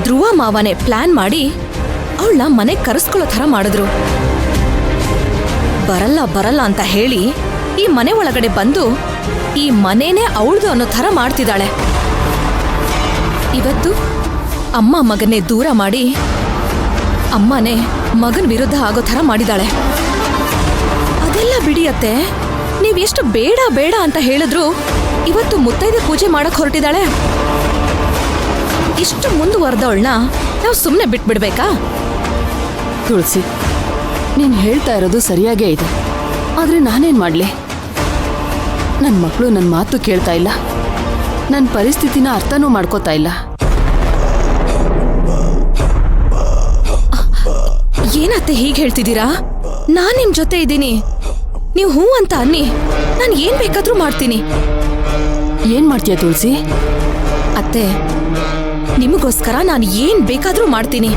ಧ್ರುವ ಮಾವನೇ plan ಮಾಡಿ ಅವಳನ್ನ ಮನೆಗೆ ಕರೆಸ್ಕೊಳ್ಳೋ ಥರ ಮಾಡಿದ್ರು. ಬರಲ್ಲ ಬರಲ್ಲ ಅಂತ ಹೇಳಿ ಈ ಮನೆ ಒಳಗಡೆ ಬಂದು ಈ ಮನೇನೆ ಅವಳ್ದು ಅನ್ನೋ ಥರ ಮಾಡ್ತಿದ್ದಾಳೆ. ಇವತ್ತು ಅಮ್ಮ ಮಗನ್ನೇ ದೂರ ಮಾಡಿ ಅಮ್ಮನೇ ಮಗನ್ ವಿರುದ್ಧ ಆಗೋ ಥರ ಮಾಡಿದಾಳೆ. ಅದೆಲ್ಲ ಬಿಡಿಯತ್ತೆ, ನೀವೆಷ್ಟು ಬೇಡ ಬೇಡ ಅಂತ ಹೇಳಿದ್ರು ಇವತ್ತು ಮುತ್ತೈದೆ ಪೂಜೆ ಮಾಡಕ್ ಹೊರಟಿದ್ದಾಳೆ. ಇಷ್ಟು ಮುಂದುವರೆದವಳನ್ನ ನಾವು ಸುಮ್ಮನೆ ಬಿಟ್ಬಿಡ್ಬೇಕಾ? ತುಳಸಿ, ನೀನ್ ಹೇಳ್ತಾ ಇರೋದು ಸರಿಯಾಗೇ ಇದೆ. ಆದ್ರೆ ನಾನೇನ್ ಮಾಡ್ಲಿ? ನನ್ ಮಕ್ಕಳು ನನ್ನ ಮಾತು ಕೇಳ್ತಾ ಇಲ್ಲ, ನನ್ನ ಪರಿಸ್ಥಿತಿನ ಅರ್ಥನೂ ಮಾಡ್ಕೋತಾ ಇಲ್ಲ. ಏನತ್ತೆ ಹೀಗೆ ಹೇಳ್ತಿದ್ದೀರಾ? ನಾನ್ ನಿಮ್ ಜೊತೆ ಇದ್ದೀನಿ, ನೀವು ಹೂ ಅಂತ ಅನ್ನಿ, ನಾನು ಏನ್ ಬೇಕಾದ್ರೂ ಮಾಡ್ತೀನಿ. ಏನ್ ಮಾಡ್ತೀಯ ತುಳಸಿ? ಅತ್ತೆ, ನಿಮಗೋಸ್ಕರ ನಾನು ಏನ್ ಬೇಕಾದ್ರೂ ಮಾಡ್ತೀನಿ,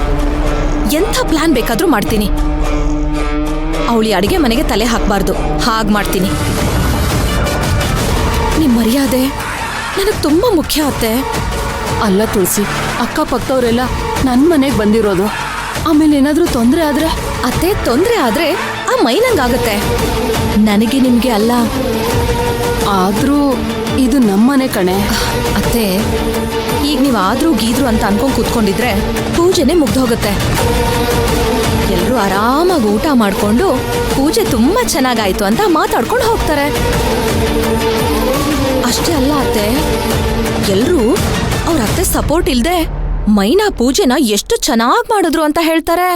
ಎಂಥ ಪ್ಲಾನ್ ಬೇಕಾದ್ರೂ ಮಾಡ್ತೀನಿ. ಅವಳಿ ಅಡಿಗೆ ಮನೆಗೆ ತಲೆ ಹಾಕಬಾರ್ದು, ಹಾಗೆ ಮಾಡ್ತೀನಿ. ನಿಮ್ ಮರ್ಯಾದೆ ನನಗೆ ತುಂಬಾ ಮುಖ್ಯ ಅತ್ತೆ. ಅಲ್ಲ ತುಳಸಿ, ಅಕ್ಕಪಕ್ಕದವರೆಲ್ಲ ನನ್ನ ಮನೆಗೆ ಬಂದಿರೋದು. ಆಮೇಲೆ ಏನಾದ್ರೂ ತೊಂದರೆ ಆದ್ರೆ? ಅತ್ತೆ, ತೊಂದರೆ ಆದ್ರೆ ಆ ಮೈನಂಗಾಗತ್ತೆ, ನನಗೆ ನಿಮ್ಗೆ ಅಲ್ಲ. ಆದ್ರೂ ಇದು ನಮ್ಮನೆ ಕಣೆ. ಅತ್ತೆ, ಈಗ ನೀವು ಆದ್ರೂ ಗೀದ್ರು ಅಂತ ಅನ್ಕೊಂಡ್ ಕೂತ್ಕೊಂಡಿದ್ರೆ ಪೂಜೆನೆ ಮುಗ್ದೋಗುತ್ತೆ. ಎಲ್ರೂ ಆರಾಮಾಗಿ ಊಟ ಮಾಡ್ಕೊಂಡು ಪೂಜೆ ತುಂಬಾ ಚೆನ್ನಾಗಾಯ್ತು ಅಂತ ಮಾತಾಡ್ಕೊಂಡು ಹೋಗ್ತಾರೆ. ಅಷ್ಟೇ ಅಲ್ಲ ಅತ್ತೆ, ಎಲ್ರೂ ಅವ್ರ ಅತ್ತೆ ಸಪೋರ್ಟ್ ಇಲ್ದೆ ಮೈನಾ ಪೂಜೆನ ಎಷ್ಟು ಚೆನ್ನಾಗ್ ಮಾಡಿದ್ರು ಅಂತ ಹೇಳ್ತಾರೆ.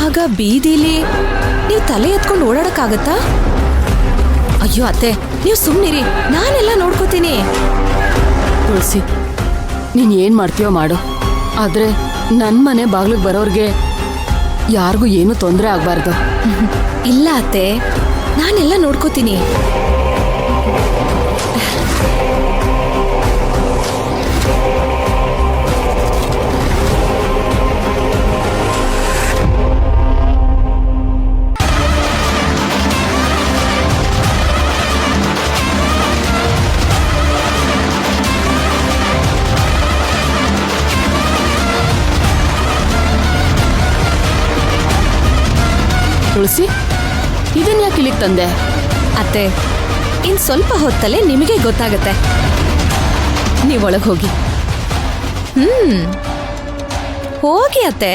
ಆಗ ಬೀದಿಲಿ ನೀವು ತಲೆ ಎತ್ಕೊಂಡು ಓಡಾಡಕ್ಕಾಗತ್ತಾ? ಅಯ್ಯೋ ಅತ್ತೆ, ನೀವು ಸುಮ್ನಿರಿ, ನಾನೆಲ್ಲ ನೋಡ್ಕೋತೀನಿ. ತುಳಸಿ, ನೀನ್ ಏನ್ ಮಾಡ್ತೀಯೋ ಮಾಡು, ಆದ್ರೆ ನನ್ ಮನೆ ಬಾಗ್ಲಿಗೆ ಬರೋರ್ಗೆ ಯಾರಿಗೂ ಏನು ತೊಂದರೆ ಆಗ್ಬಾರ್ದು. ಇಲ್ಲ ಅತ್ತೆ, ನಾನೆಲ್ಲ ನೋಡ್ಕೋತೀನಿ. ತುಳಸಿ, ಇದನ್ ಯಾಕೆ ಇಲ್ಲಿಗೆ ತಂದೆ? ಅತ್ತೆ, ಇನ್ ಸ್ವಲ್ಪ ಹೊತ್ತಲ್ಲೇ ನಿಮಗೆ ಗೊತ್ತಾಗತ್ತೆ. ನೀವೊಳಗೆ ಹೋಗಿ. ಹೋಗಿ ಅತ್ತೆ,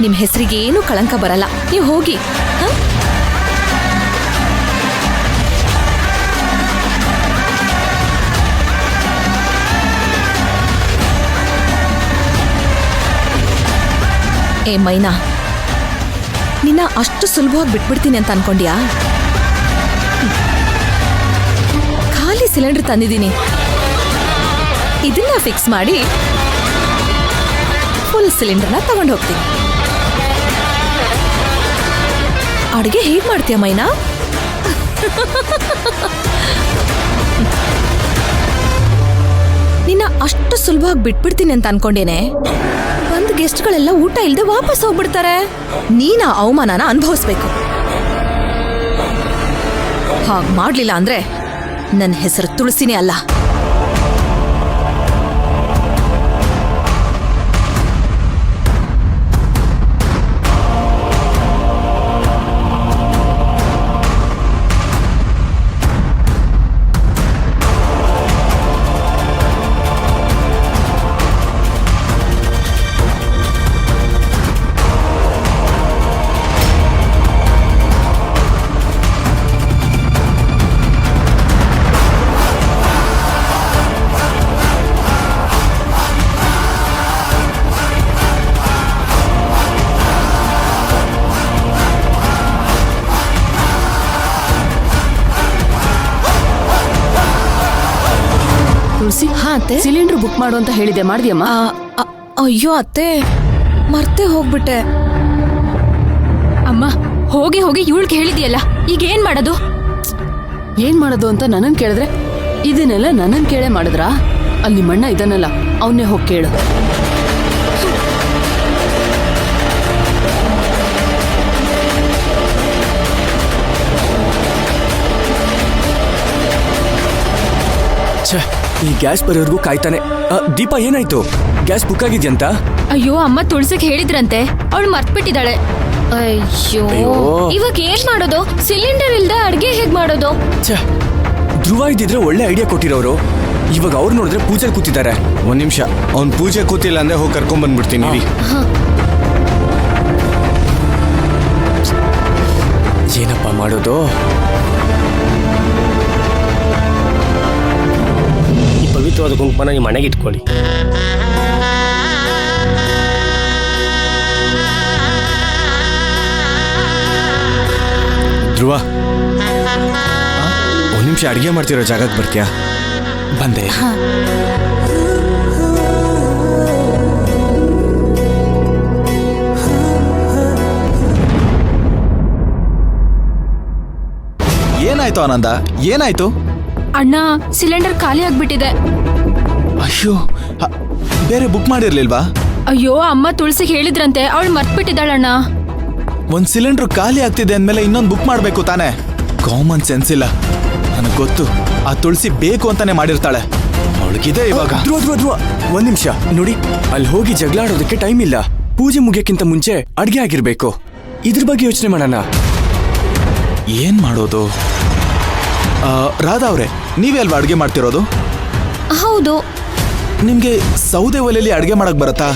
ನಿಮ್ ಹೆಸರಿಗೆ ಏನು ಕಳಂಕ ಬರಲ್ಲ, ನೀವು ಹೋಗಿ. ಏ ಮೈನಾ, ನಿನ್ನ ಅಷ್ಟು ಸುಲಭವಾಗಿ ಬಿಟ್ಬಿಡ್ತೀನಿ ಅಂತ ಅನ್ಕೊಂಡ್ಯಾ? ಖಾಲಿ ಸಿಲಿಂಡರ್ ತಂದಿದ್ದೀನಿ, ಇದನ್ನ ಫಿಕ್ಸ್ ಮಾಡಿ ಫುಲ್ ಸಿಲಿಂಡರ್ನ ತಗೊಂಡು ಹೋಗ್ತೀನಿ. ಅಡುಗೆ ಹೇಗ್ ಮಾಡ್ತೀಯ ಮೈನಾ? ನಿನ್ನ ಅಷ್ಟು ಸುಲಭವಾಗಿ ಬಿಟ್ಬಿಡ್ತೀನಿ ಅಂತ ಅನ್ಕೊಂಡೇನೆ. ಬಂದ್ ಗೆಸ್ಟ್ಗಳೆಲ್ಲ ಊಟ ಇಲ್ಲದೆ ವಾಪಸ್ ಹೋಗ್ಬಿಡ್ತಾರೆ. ನೀನ ಅವಮಾನನ ಅನುಭವಿಸ್ಬೇಕು. ಹಾಗ್ ಮಾಡ್ಲಿಲ್ಲ ಅಂದ್ರೆ ನನ್ನ ಹೆಸರು ತುಳಸಿನೇ ಅಲ್ಲ. ತುಳಸಿ, ಹಾ ಅತ್ತೆ, ಸಿಲಿಂಡರ್ ಬುಕ್ ಮಾಡು ಅಂತ ಹೇಳಿದೆ, ಮಾಡಿದ್ಯಮ್ಮ? ಅಯ್ಯೋ ಅತ್ತೆ, ಮರ್ತೇ ಹೋಗ್ಬಿಟ್ಟೆ. ಅಮ್ಮ, ಹೋಗಿ ಹೋಗಿ ಇವಳಿಗೆ ಹೇಳಿದ್ಯಲ್ಲ, ಈಗ ಏನ್ ಮಾಡೋದು? ಏನ್ ಮಾಡೋದು ಅಂತ ನನ್ನನ್ ಕೇಳಿದ್ರೆ ಇದನ್ನೆಲ್ಲ ನನ್ನನ್ ಕೇಳೇ ಮಾಡಿದ್ರಾ? ಅಲ್ಲಿ ಮಣ್ಣ ಇದನ್ನಲ್ಲ, ಅವನ್ನೇ ಹೋಗಿ ಕೇಳು. ಈ ಗ್ಯಾಸ್ ಬರೋರ್ಗೂ ಕಾಯ್ತಾನೆ. ದೀಪ ಏನಾಯ್ತು? ಗ್ಯಾಸ್ ಬುಕ್ ಆಗಿದ್ಯಂತ? ಅಯ್ಯೋ ಅಮ್ಮ ತುಳ್ಸಕ್ ಹೇಳಿದ್ರಂತೆ, ಅವಳು ಮರ್ತ್ಬಿಟ್ಟಿದ್ದಾಳೆ. ಅಯ್ಯೋ ಅಯ್ಯೋ. ಇವಾಗ ಏನ್ ಮಾಡೋದು? ಸಿಲಿಂಡರ್ ಇಲ್ದ ಅಡ್ಗೆ ಹೇಗ್ ಮಾಡೋದು? ಛೆ, ಧ್ರುವ ಇದ್ದಿದ್ರೆ ಒಳ್ಳೆ ಐಡಿಯಾ ಕೊಟ್ಟಿರೋರು. ಇವಾಗ ಅವ್ರು ನೋಡಿದ್ರೆ ಪೂಜೆ ಕೂತಿದ್ದಾರೆ. ಒಂದ್ ನಿಮಿಷ, ಅವ್ನ್ ಪೂಜೆ ಕೂತಿಲ್ಲ ಅಂದ್ರೆ ಹೋಗಿ ಕರ್ಕೊಂಡ್ ಬಂದ್ಬಿಡ್ತೀನಿ ಇರಿ. ಏನಪ್ಪ ಮಾಡೋದು? ಈ ಪವಿತ್ರವಾದ ಕುಂಕುಮನ ನಿಮ್ಮ ಮನೆಗೆ ಇಟ್ಕೊಳ್ಳಿ. ಧ್ರುವ, ಒಂದ್ ನಿಮಿಷ ಅಡಿಗೆ ಮಾಡ್ತಿರೋ ಜಾಗಕ್ಕೆ ಬರ್ತೀಯಾ? ಬಂದೆ. ಏನಾಯ್ತು ಆನಂದ? ಏನಾಯ್ತು? ಅಣ್ಣ ಸಿಲಿಂಡರ್ ಖಾಲಿ ಆಗ್ಬಿಟ್ಟಿದೆ. ಅಯ್ಯೋ, ಬೇರೆ ಬುಕ್ ಮಾಡಿರ್ಲಿಲ್ವಾ? ಅಯ್ಯೋ ಅಮ್ಮ ತುಳ್ಸಿಗೆ ಹೇಳಿದ್ರಂತೆ, ಅವಳು ಮರ್ತ್ಬಿಟ್ಟಿದ್ದಾಳಣ್ಣ. ಒಂದ್ ಸಿಲಿಂಡರ್ ಖಾಲಿ ಆಗ್ತಿದೆ ಅಂದ್ಮೇಲೆ ಇನ್ನೊಂದು ಬುಕ್ ಮಾಡ್ಬೇಕು ತಾನೆ? ಕಾಮನ್ ಸೆನ್ಸ್ ಇಲ್ಲ. ನನಗ್ ಗೊತ್ತು, ಆ ತುಳಸಿ ಬೇಕು ಅಂತಾನೆ ಮಾಡಿರ್ತಾಳೆ. ಅವಳಿಗಿದೆ ಇವಾಗ. ಧ್ರುವ ಒಂದ್ ನಿಮಿಷ ನೋಡಿ, ಅಲ್ಲಿ ಹೋಗಿ ಜಗಳಾಡೋದಕ್ಕೆ ಟೈಮ್ ಇಲ್ಲ. ಪೂಜೆ ಮುಗಿಯಕ್ಕಿಂತ ಮುಂಚೆ ಅಡ್ಗೆ ಆಗಿರ್ಬೇಕು. ಇದ್ರ ಬಗ್ಗೆ ಯೋಚನೆ ಮಾಡೋಣ. ಏನ್ ಮಾಡೋದು? ರಾಧಾ ಅವ್ರೆ, ನೀವೇ ಅಲ್ವಾ ಅಡ್ಗೆ ಮಾಡ್ತಿರೋದು? ಹೌದು. ನಿಮ್ಗೆ ಸೌದೆ ಒಲೆಯಲ್ಲಿ ಅಡ್ಗೆ ಮಾಡಕ್ ಬರತ್ತಾ?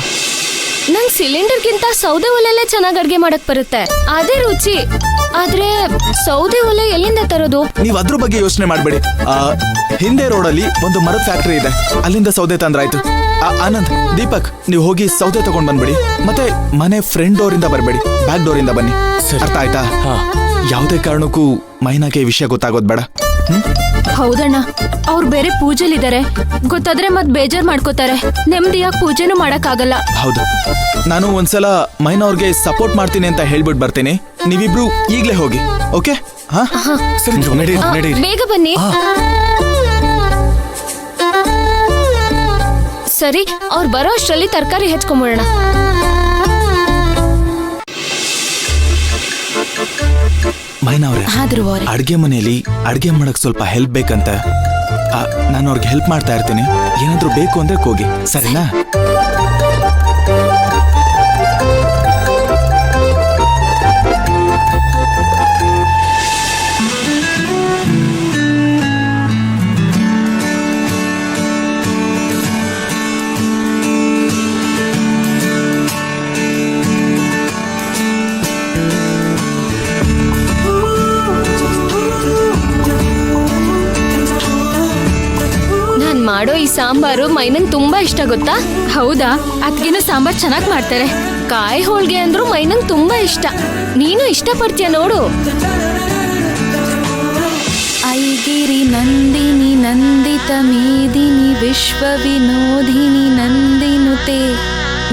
ನಂಗ್ ಸಿಲಿಂಡರ್ಗಿಂತ ಸೌದೆ ಒಲೆಲ್ಲೇ ಚೆನ್ನಾಗಿ ಅಡ್ಗೆ ಮಾಡಕ್ ಬರುತ್ತೆ, ಅದೇ ರುಚಿ. ಆದ್ರೆ ಸೌದೆ ಒಲೆ ಎಲ್ಲಿಂದ ತರೋದು? ನೀವ್ ಅದ್ರ ಬಗ್ಗೆ ಯೋಚನೆ ಮಾಡ್ಬೇಡಿ. ಹಿಂದೆ ರೋಡಲ್ಲಿ ಒಂದು ಮರದ ಫ್ಯಾಕ್ಟರಿ ಇದೆ, ಅಲ್ಲಿಂದ ಸೌದೆ ತಂದ್ರಾಯ್ತು. ಆನಂದ್, ದೀಪಕ್, ನೀವು ಹೋಗಿ ಸೌದೆ ತಗೊಂಡ್ ಬಂದ್ಬಿಡಿ. ಮತ್ತೆ ಮನೆ ಫ್ರಂಟ್ ಡೋರ್ ಇಂದ ಬರ್ಬೇಡಿ, ಬ್ಯಾಕ್ ಡೋರ್ ಇಂದ ಬನ್ನಿ. ಅರ್ಥ ಆಯ್ತಾ? ಯಾವುದೇ ಕಾರಣಕ್ಕೂ ಮೈನಾಗೆ ಈ ವಿಷಯ ಗೊತ್ತಾಗೋದ್ ಬೇಡ. ಹೌದಣ್ಣ, ಅವ್ರು ಬೇರೆ ಪೂಜೆಲಿದ್ದಾರೆ, ಗೊತ್ತಾದ್ರೆ ಮತ್ ಬೇಜಾರ್ ಮಾಡ್ಕೋತಾರೆ. ನೆಮ್ಮದಿಯಾಗಿ ಪೂಜೆನೂ ಮಾಡಕ್ ಆಗಲ್ಲ. ಹೌದು, ನಾನು ಒಂದ್ಸಲ ಮೈನವ್ರಿಗೆ ಸಪೋರ್ಟ್ ಮಾಡ್ತೀನಿ ಅಂತ ಹೇಳ್ಬಿಟ್ಟು ಬರ್ತೀನಿ. ನೀವಿಬ್ರು ಈಗ್ಲೇ ಹೋಗಿ, ಓಕೆ? ಸರಿ ನಡೀರಿ. ಬೇಗ ಬನ್ನಿ. ಸರಿ, ಅವ್ರು ಬರೋ ಅಷ್ಟ್ರಲ್ಲಿ ತರಕಾರಿ ಹೆಚ್ಕೊಂಬಿಡೋಣ. ಮೈನವ್ರೆ, ಅಡ್ಗೆ ಮನೆಯಲ್ಲಿ ಅಡ್ಗೆ ಮಾಡಕ್ ಸ್ವಲ್ಪ ಹೆಲ್ಪ್ ಬೇಕಂತ. ನಾನು ಅವ್ರಿಗೆ ಹೆಲ್ಪ್ ಮಾಡ್ತಾ ಇರ್ತೀನಿ. ಏನಾದ್ರೂ ಬೇಕು ಅಂದ್ರೆ ಹೋಗಿ, ಸರಿನಾ? ಮಾಡೋ ಈ ಸಾಂಬಾರು ಮೈನಂಗ್ ತುಂಬಾ ಇಷ್ಟ, ಗೊತ್ತಾ? ಹೌದಾ? ಅದ್ಗೇನು ಸಾಂಬಾರ್ ಚೆನ್ನಾಗ್ ಮಾಡ್ತಾರೆ. ಕಾಯಿ ಹೋಳ್ಗೆ ಅಂದ್ರೂ ಮೈನಂಗ್ ತುಂಬಾ ಇಷ್ಟ. ನೀನು ಇಷ್ಟ ಪಡ್ತೀಯ ನೋಡು. ಐಗಿರಿ ನಂದಿನಿ ನಂದಿತ ಮೇದಿನಿ ವಿಶ್ವ ವಿನೋದಿನಿ ನಂದಿನುತೆ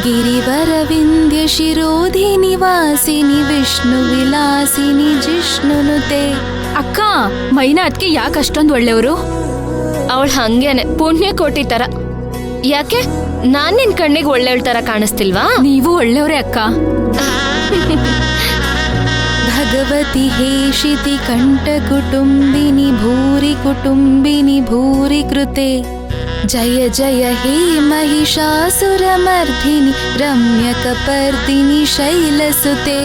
ಗಿರಿವರ ವಿಂಧ್ಯ ಶಿರೋಧಿನಿ ವಾಸಿನಿ ವಿಷ್ಣು ವಿಲಾಸಿನಿ ಜಿಷ್ಣುನುತೆ. ಅಕ್ಕ, ಮೈನಾ ಅದಕ್ಕೆ ಯಾಕೆ ಅಷ್ಟೊಂದು ಒಳ್ಳೆಯವರು? ಅವಳು ಹಂಗೇನೆ ಪುಣ್ಯ ಕೋಟಿ ತರ. ಯಾಕೆ ನಾನ್ ನಿನ್ ಕಣ್ಣಿಗೆ ಒಳ್ಳೆಯವಳ ತರ ಕಾಣಿಸ್ತಿಲ್ವಾ? ನೀವು ಒಳ್ಳೆಯವರೇ ಅಕ್ಕ. ಭಗವತಿ ಹೇಷಿತಿ ಕಂಠ ಕುಟುಂಬಿನಿ ಭೂರಿ ಕೃತೆ ಜಯ ಜಯ ಹೇ ಮಹಿಷಾಸುರ ಮರ್ದಿನಿ ರಮ್ಯ ಕಪರ್ದಿನಿ ಶೈಲಸುತೆ.